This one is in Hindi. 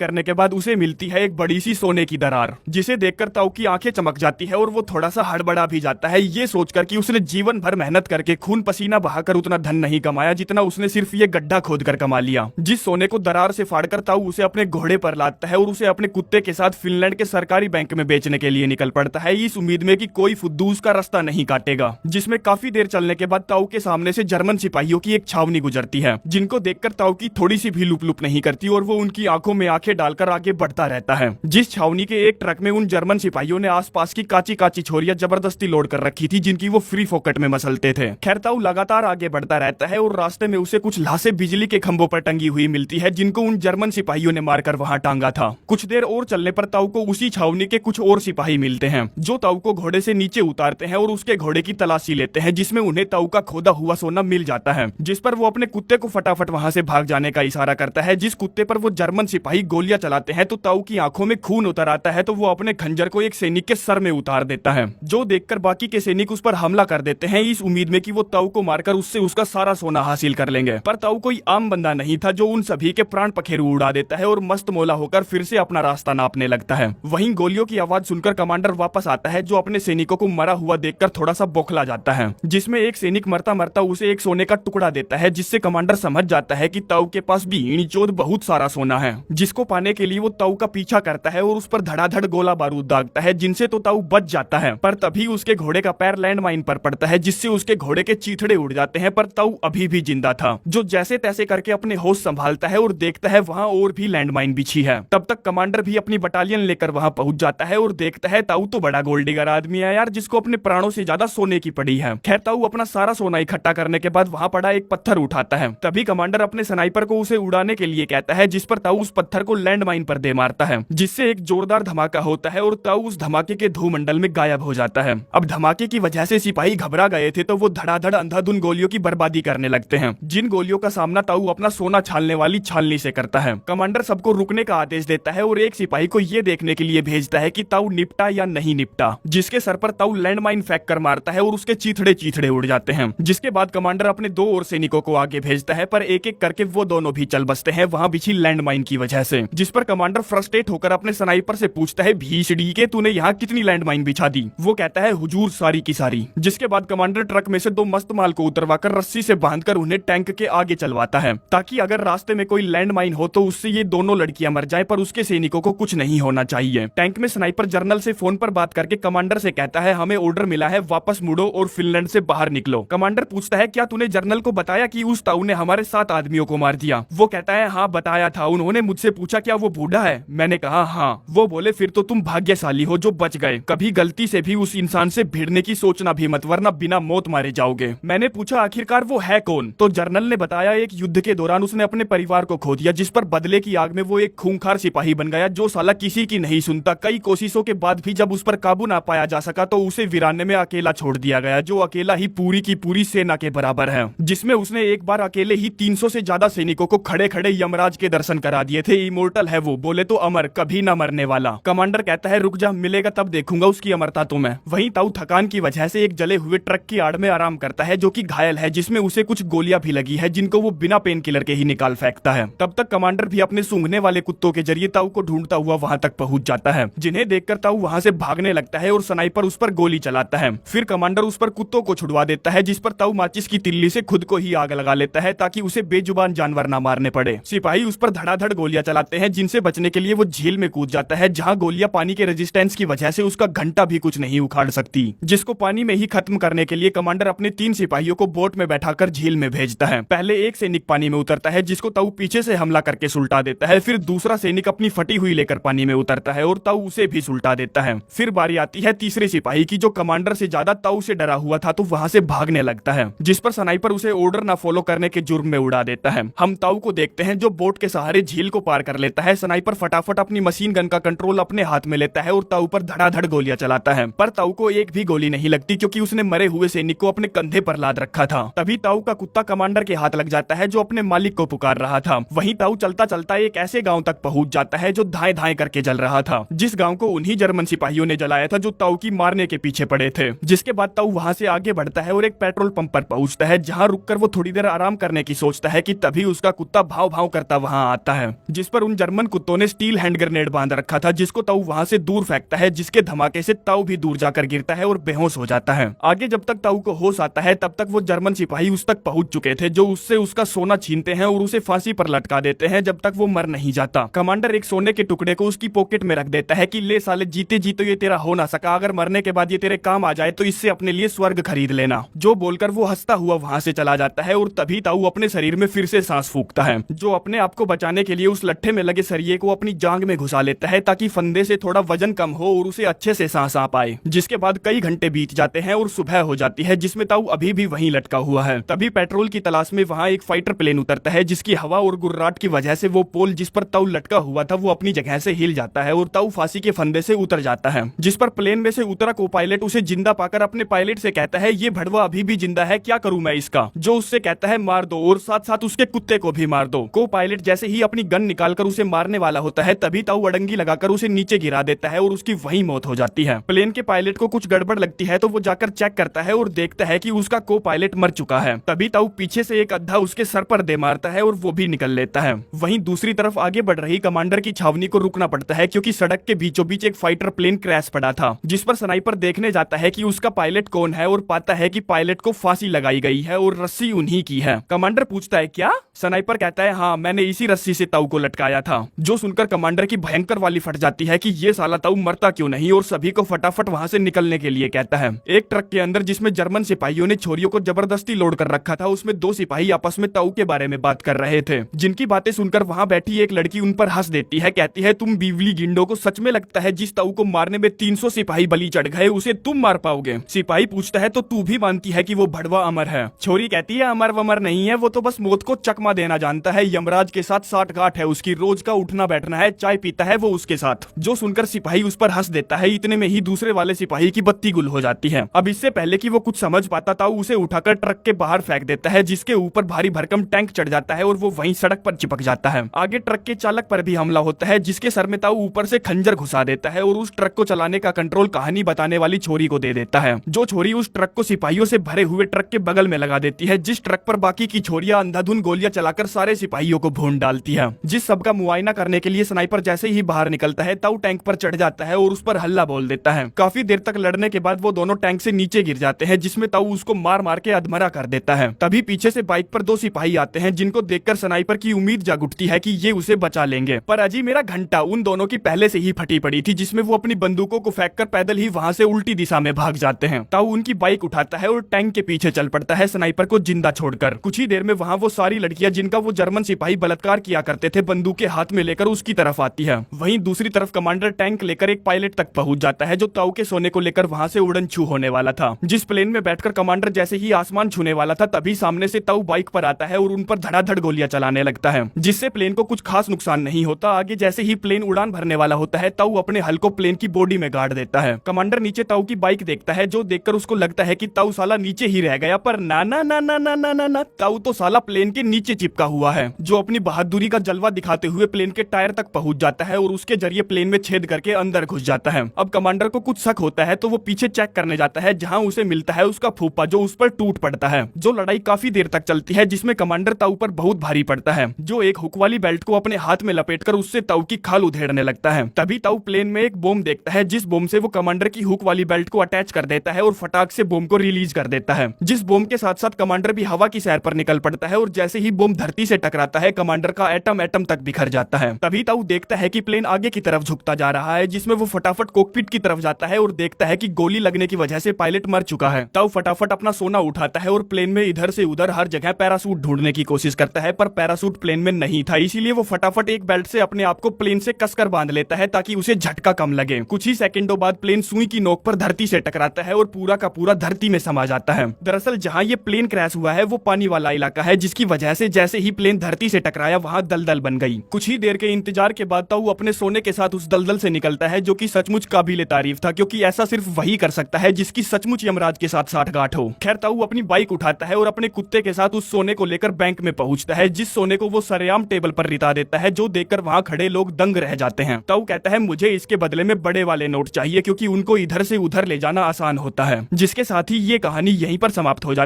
करने के बाद उसे मिलती है एक बड़ी सी सोने की दरार, जिसे देखकर ताऊ की आंखें चमक जाती है और वो थोड़ा सा हड़बड़ा भी जाता है, ये सोचकर कि उसने जीवन भर मेहनत करके खून पसीना बहाकर उतना धन नहीं कमाया जितना उसने सिर्फ ये गड्ढा खोद कर कमा लिया। जिस सोने को दरार से फाड़कर ताऊ उसे अपने घोड़े पर लादता है और उसे अपने कुत्ते के साथ फिनलैंड के सरकारी बैंक में बेचने के लिए निकल पड़ता है, इस उम्मीद में कि कोई फुद्दू उसका रास्ता नहीं काटेगा। जिसमें काफी देर चलने के बाद ताऊ के सामने से जर्मन सिपाहियों की एक छावनी गुजरती है, जिनको देखकर ताऊ की थोड़ी सी भी लुप लुप नहीं करती और वो उनकी आंखों में आंखें डालकर आगे बढ़ता रहता है। जिस छावनी के एक ट्रक में उन जर्मन सिपाहियों ने आसपास की काची काची छोरियां जबरदस्ती लोड कर रखी थी, जिनकी वो फ्री फोकट में मसलते थे। खैर ताऊ लगातार आगे बढ़ता रहता है और रास्ते में उसे कुछ लाशें बिजली के खंभों पर टंगी हुई मिलती है, जिनको उन जर्मन सिपाहियों ने मारकर वहां टांगा था। कुछ देर और चलने पर ताऊ को उसी छावनी के कुछ और सिपाही मिलते हैं, जो ताऊ को घोड़े से नीचे उतारते हैं और उसके घोड़े की तलाशी लेते हैं, जिसमें उन्हें ताऊ का खोदा हुआ सोना मिल जाता है। जिस पर वो अपने कुत्ते को फटाफट वहां से भाग जाने का इशारा करता है। जिस कुत्ते पर वो जर्मन सिपाही गोलियां चलाते हैं तो ताऊ की आंखों में खून उतर आता है, तो वो अपने खंजर को एक सैनिक के सर में उतार देता है, जो देखकर बाकी के सैनिक उस पर हमला कर देते हैं, इस उम्मीद में कि वो ताऊ को मारकर उससे उसका सारा सोना हासिल कर लेंगे। पर ताऊ कोई आम बंदा नहीं था, जो उन सभी के प्राण पखेरु उड़ा देता है और मस्त मौला होकर फिर से अपना रास्ता नापने लगता है। वहीं गोलियों की आवाज सुनकर कमांडर वापस आता है, जो अपने सैनिकों को मरा हुआ देखकर थोड़ा सा बौखला जाता है। जिसमें एक सैनिक मरता मरता उसे एक सोने का टुकड़ा देता है, जिससे कमांडर समझ जाता है कि ताऊ के पास भी इनिचोद बहुत सारा सोना है, जिसको पाने के लिए वो ताऊ का पीछा करता है और उस पर धड़ाधड़ गोला बारूद दागता है, जिनसे तो ताऊ बच जाता है। पर तभी उसके घोड़े का पैर लैंडमाइन पर पड़ता है, जिससे उसके घोड़े के चीथड़े उड़ जाते हैं। पर ताऊ अभी भी जिंदा था, जो जैसे तैसे करके अपने होश संभालता है और देखता है वहाँ और भी लैंडमाइन बिछी है। तब तक कमांडर भी अपनी बटालियन लेकर वहाँ पहुंच जाता है और देखता है ताऊ तो बड़ा गोल्ड डिगर आदमी है यार, जिसको अपने प्राणों से ज्यादा सोने की पड़ी है। खैर ताऊ अपना सारा सोना इकट्ठा करने के बाद वहाँ पड़ा एक पत्थर उठाता है। तभी कमांडर अपने स्नाइपर को उसे उड़ाने के लिए कहता है, जिस पर ताऊ उस पत्थर को लैंडमाइन पर दे मारता है, जिससे एक जोरदार धमाका होता है और ताऊ उस धमाके के धूमंडल में गायब हो जाता है। अब धमाके की वजह से सिपाही घबरा गए थे, तो वो धड़ाधड़ अंधाधुन गोलियों की बर्बादी करने लगते हैं, जिन गोलियों का सामना ताऊ अपना सोना छालने वाली छालनी से करता है। कमांडर सबको रुकने का आदेश देता है और एक सिपाही को ये देखने के लिए भेजता है कि ताऊ निपटा या नहीं निपटा, जिसके सर पर ताऊ लैंडमाइन फेंक कर मारता है और उसके चीथड़े चीथड़े उड़ जाते हैं। जिसके बाद कमांडर अपने दो और सैनिकों को आगे भेजता है, पर एक एक करके वो दोनों भी चल बसते हैं वहाँ बिछी लैंडमाइन की वजह से। जिस पर कमांडर फ्रस्ट्रेट होकर अपने स्नाइपर से पूछता है, भीषड़ी के तूने यहाँ कितनी लैंडमाइन बिछा दी? वो कहता है, हुजूर सारी की सारी। जिसके बाद कमांडर ट्रक में से दो मस्त माल को उतरवाकर रस्सी से बांधकर उन्हें टैंक के आगे चलवाता है, ताकि अगर रास्ते में कोई लैंडमाइन हो तो उससे ये दोनों लड़कियां मर जाएं, पर उसके सैनिकों को कुछ नहीं होना चाहिए। टैंक में स्नाइपर जनरल से फोन पर बात करके कमांडर से कहता है, हमें ऑर्डर मिला है, वापस मुड़ो और फिनलैंड से बाहर निकलो। कमांडर पूछता है, क्या तूने जनरल को बताया कि उस ताऊ ने हमारे 7 आदमियों को मार दिया? वो कहता है, हाँ बताया था, उन्होंने मुझसे पूछा क्या वो बूढ़ा है? मैंने कहा हाँ। वो बोले, फिर तो तुम भाग्यशाली हो जो बच गए, कभी गलती से भी उस इंसान से भिड़ने की सोचना भी मत, वरना बिना मौत मारे जाओगे। मैंने पूछा आखिरकार वो है कौन? तो जनरल ने बताया, एक युद्ध के दौरान उसने अपने परिवार को खो दिया, जिस पर बदले की आग में वो एक खूंखार सिपाही बन गया, जो साला किसी की नहीं सुनता। कई कोशिशों के बाद भी जब उस पर काबू ना पाया जा सका तो उसे वीराने में अकेला छोड़ दिया गया, जो अकेला ही पूरी की पूरी सेना के बराबर है, जिसमें उसने एक बार अकेले ही 300 से ज्यादा सैनिकों को खड़े खड़े यमराज के दर्शन करा दिए थे। इमोर्टल है वो, बोले तो अमर, कभी न मरने वाला। कमांडर कहता है, रुक जा, मिलेगा तब देखूंगा उसकी अमरता तुम्हें। वहीं ताऊ थकान की वजह से एक जले हुए ट्रक की आड़ में आराम करता है, जो कि घायल है, जिसमें उसे कुछ गोलियां भी लगी है, जिनको वो बिना पेन किलर के ही निकाल फेंकता है। तब तक कमांडर भी अपने सूंघने वाले कुत्तों के जरिए ताऊ को ढूंढता हुआ वहां तक पहुंच जाता है, जिन्हें देखकर ताऊ वहां से भागने लगता है और स्नाइपर उस पर गोली चलाता है। फिर कमांडर उस पर कुत्तों को छुड़वा देता है, जिस पर ताऊ माचिस की तिल्ली से खुद को ही आग लगा लेता है, ताकि उसे बेजुबान जानवर ना मारने पड़े। सिपाही उस पर धड़ाधड़ गोलियां चलाते हैं, जिनसे बचने के लिए वो झील में कूद जाता है, जहां गोलियां पानी के रेजिस्टेंस की वजह से उसका घंटा भी कुछ नहीं उखाड़ सकती, जिसको पानी में ही खत्म करने के लिए कमांडर अपने 3 सिपाहियों को बोट में बैठाकर झील में भेजता है। पहले एक सैनिक पानी में उतरता है, जिसको ताऊ पीछे से हमला करके सुलटा देता है। फिर दूसरा सैनिक अपनी फटी हुई लेकर पानी में उतरता है और ताऊ उसे भी सुलटा देता है। फिर बारी आती है तीसरे सिपाही की, जो कमांडर से ज्यादा ताऊ से डरा हुआ था, तो वहां से भागने लगता है, जिस पर स्नाइपर उसे ऑर्डर ना फॉलो करने के जुर्म में उड़ा देता है। हम ताऊ को देखते हैं, जो बोट के सहारे झील को पार कर लेता है। स्नाइपर फटाफट अपनी मशीन गन का कंट्रोल अपने हाथ में लेता है और ताऊ पर धड़ाधड़ गोलियां चलाता है, पर ताऊ को एक भी गोली नहीं लगती, क्योंकि उसने मरे हुए सैनिक को अपने कंधे पर लाद रखा था। तभी ताऊ का कुत्ता कमांडर के हाथ लग जाता है, जो अपने मालिक को पुकार रहा था। वहीं ताऊ चलता चलता एक ऐसे गांव तक पहुंच जाता है, जो धाए धाए करके जल रहा था, जिस गांव को उन्हीं जर्मन सिपाहियों ने जलाया था, जो ताऊ की मारने के पीछे पड़े थे। जिसके बाद ताऊ वहां से आगे बढ़ता है और एक पेट्रोल पंप पर पहुंचता है, जहां रुककर वो थोड़ी देर आराम करने की सोचता है कि तभी उसका कुत्ता भाव भाव करता वहां आता है, जिस पर उन जर्मन कुत्तों ने स्टील हैंड ग्रेनेड बांध रखा था, जिसको ताऊ वहां से दूर फेंकता है, जिसके धमाके से ताऊ भी दूर जाकर गिरता है और बेहोश हो जाता है। आगे जब तक ताऊ को होश आता है तब तक वो जर्मन सिपाही उस तक पहुंच चुके थे, जो उससे उसका सोना छीनते हैं और उसे फांसी पर लटका देते हैं जब तक वो मर नहीं जाता। कमांडर एक सोने के टुकड़े को उसकी पॉकेट में रख देता है कि ले साले, जीते जी तो ये तेरा हो ना सका, अगर मरने के बाद ये तेरे काम आ जाए तो इससे अपने लिए स्वर्ग खरीद लेना। जो बोलकर वो हंसता हुआ वहां से चला जाता है और तभी ताऊ अपने शरीर में फिर से सांस फूंकता है, जो अपने आप को बचाने के लिए उस लट्ठे में लगे सरिये को अपनी जांग में घुसा लेता है ताकि फंदे से थोड़ा वजन कम हो और उसे अच्छे से सांस आ पाए। जिसके बाद कई घंटे बीत जाते हैं और सुबह हो जाती है, जिसमें ताऊ अभी भी वहीं लटका हुआ है। तभी पेट्रोल की तलाश में वहां एक फाइटर प्लेन उतरता है, जिसकी हवा और गुर्राट की वजह से वो पोल जिस पर ताऊ लटका हुआ था वो अपनी जगह से हिल जाता है और ताऊ फांसी के फंदे से उतर जाता है। जिस पर प्लेन में से उतरा को पायलट उसे जिंदा पाकर अपने पायलट से कहता है, ये भड़वा अभी भी जिंदा है, क्या करूं मैं इसका? जो उससे कहता है, मार दो और साथ साथ उसके कुत्ते को भी मार दो। को पायलट जैसे ही अपनी गन निकालकर उसे मारने वाला होता है तभी ताऊ अड़ंगी लगाकर उसे नीचे गिरा देता है और उसकी वहीं मौत हो जाती है। प्लेन के पायलट को कुछ गड़बड़ लगती है तो वो जाकर चेक करता है और देखता है कि उसका को पायलट मर चुका है। तभी ताऊ पीछे से एक अद्धा उसके सर पर दे मारता है और वो भी निकल लेता है। वहीं दूसरी तरफ आगे बढ़ रही कमांडर की छावनी को रुकना पड़ता है, क्योंकि सड़क के बीचों बीच एक फाइटर प्लेन क्रैश पड़ा था, जिस पर स्नाइपर देखने जाता है कि उसका पायलट कौन है और पाता है कि पायलट को फांसी लगाई गई है और रस्सी उन्हीं की है। कमांडर पूछता है, क्या? स्नाइपर कहता है, हाँ, मैंने इसी रस्सी से ताऊ को लटकाया था। जो सुनकर कमांडर की भयंकर वाली फट जाती है कि ये साला ताऊ मरता क्यों नहीं, और सभी को फटाफट वहां से निकलने के लिए कहता है। एक ट्रक के अंदर जिसमें जर्मन सिपाहियों ने छोरियों को जबरदस्ती लोड कर रखा था, उसमें दो सिपाही आपस में ताऊ के बारे में बात कर रहे थे, जिनकी बातें सुनकर वहां बैठी एक लड़की उन पर हंस देती है। कहती है, तुम बीवली गिंडो को सच में लगता है जिस ताऊ को मारने में 300 सिपाही बलि चढ़ गए उसे तुम मार पाओगे? सिपाही पूछता है, तो तू भी मानती है कि वो भड़वा अमर है? छोरी कहती है, अमर वमर नहीं है, वो तो बस मौत को चकमा देना जानता है, यमराज के साथ साठगांठ है उसकी, रोज का उठना बैठना है, चाय पीता है वो उसके साथ। जो सुनकर सिपाही उस पर हंस देता है। इतने में ही दूसरे वाले सिपाही की बत्ती गुल हो जाती है। अब इससे पहले कि वो कुछ समझ पाता ताऊ उसे उठाकर ट्रक के बाहर फेंक देता है, जिसके ऊपर भारी भरकम टैंक चढ़ जाता है और वो वहीं सड़क पर चिपक जाता है। आगे ट्रक के चालक पर भी हमला होता है, जिसके सर में ताऊ ऊपर से खंजर घुसा देता है और उस ट्रक को चलाने का कंट्रोल कहानी बताने वाली छोरी को दे देता है। जो छोरी उस ट्रक को सिपाहियों से भरे हुए ट्रक के बगल में लगा देती है, जिस ट्रक पर बाकी की छोरियां अंधाधुन गोलियां चलाकर सारे सिपाहियों को भून डालती है। जिस सबका मुआयना करने के लिए स्नाइपर जैसे ही बाहर निकलता है, ताऊ टैंक पर चढ़ जाता है और उस पर हल्ला बोल देता है। काफी देर तक लड़ने के बाद वो दोनों टैंक से नीचे गिर जाते हैं, जिसमें ताऊ उसको मार मार के अधमरा कर देता है। तभी पीछे से बाइक पर दो सिपाही आते हैं, जिनको देखकर स्नाइपर की उम्मीद जाग उठती है कि ये उसे बचा लेंगे। पर अजी मेरा घंटा उन दोनों की पहले से ही फटी पड़ी थी, जिसमें वो अपनी बंदूकों को फेंककर पैदल ही वहां से उल्टी दिशा में भाग जाते हैं। ताऊ उनकी बाइक उठाता है और टैंक के पीछे चल पड़ता है, स्नाइपर को जिंदा छोड़कर। कुछ ही देर में वहां वो सारी लड़कियां जिनका वो जर्मन सिपाही बलात्कार किया करते थे, बंदूकें हाथ में लेकर उसकी तरफ आती है। वहीं दूसरी तरफ कमांडर टैंक लेकर एक पायलट तक पहुंच जाता है, जो ताऊ के सोने को लेकर वहां से उड़न छू होने वाला था। जिस प्लेन में बैठकर कमांडर जैसे ही आसमान छूने वाला था, तभी सामने से ताऊ बाइक पर आता है और उन पर धड़ाधड़ गोलियां चलाने लगता है, जिससे प्लेन को कुछ खास नुकसान नहीं होता। आगे जैसे ही प्लेन उड़ान भरने वाला होता है, ताऊ अपने हल को प्लेन की बॉडी में गाड़ देता है। कमांडर नीचे ताऊ की बाइक देखता है, जो देखकर उसको लगता है कि ताऊ साला नीचे ही रह गया, पर ना ना ना ना ना ना ना ना, ताऊ तो साला प्लेन के नीचे चिपका हुआ है। जो अपनी बहादुरी का जलवा दिखाते हुए प्लेन के टायर तक पहुंच जाता है और उसके जरिए प्लेन में छेद करके अंदर घुस जाता है। अब कमांडर को कुछ शक होता है तो वो पीछे चेक करने जाता है, जहां उसे मिलता है उसका फूफा, जो उस पर टूट पड़ता है। जो लड़ाई काफी देर तक चलती है, जिसमें कमांडर ताऊ पर बहुत भारी पड़ता है, जो एक हुक वाली बेल्ट को अपने हाथ में लपेटकर उससे ताऊ की खाल उधेड़ने लगता है। तभी ताऊ प्लेन में एक बम देखता है, जिस बम से वो कमांडर की हुक वाली बेल्ट को अटैच कर देता है और फटाक से बम को रिलीज कर देता है। जिस बम के साथ साथ कमांडर भी हवा की सैर पर निकल पड़ता है और जैसे ही बम धरती से टकराता है, कमांडर का एटम एटम तक बिखर जाता है। तभी ताऊ देखता है कि प्लेन आगे की तरफ झुकता जा रहा है, जिसमें वो फटाफट कॉकपिट की तरफ जाता है और देखता है कि गोली लगने की वजह से पायलट मर चुका है। ताऊ फटाफट अपना सोना उठाता है और प्लेन में इधर से उधर हर जगह पैरासूट ढूंढने की कोशिश करता है, पर पैरासूट प्लेन में नहीं था। इसीलिए वो फटाफट एक बेल्ट से अपने आप को प्लेन से कसकर बांध लेता है, ताकि उसे झटका कम लगे। कुछ ही सेकंडों बाद प्लेन सुई की नोक पर धरती से टकराता है और पूरा का पूरा धरती में समा जाता है। दरअसल जहां ये प्लेन क्रैश हुआ है वो पानी वाला इलाका है, जिसकी वजह से जैसे ही प्लेन धरती से टकराया वहां दलदल बन गई। कुछ ही देर के इंतजार के बाद ताऊ अपने सोने के साथ उस दलदल से निकलता है, जो कि सचमुच काबिले तारीफ था, क्योंकि ऐसा सिर्फ वही कर सकता है जिसकी सचमुच यमराज के साथ साठगांठ हो। खैर ताऊ अपनी बाइक उठाता है और अपने कुत्ते के साथ उस सोने को लेकर बैंक में पहुंचता है, जिस सोने को वो सरेआम टेबल पर रिता देता है, जो देखकर वहां खड़े लोग दंग रह जाते हैं। ताऊ कहता है, मुझे इसके बदले में बड़े वाले नोट चाहिए, क्योंकि उनको इधर से उधर ले जाना आसान होता है। जिसके साथ ही ये कहानी यहीं पर समाप्त हो जाती है।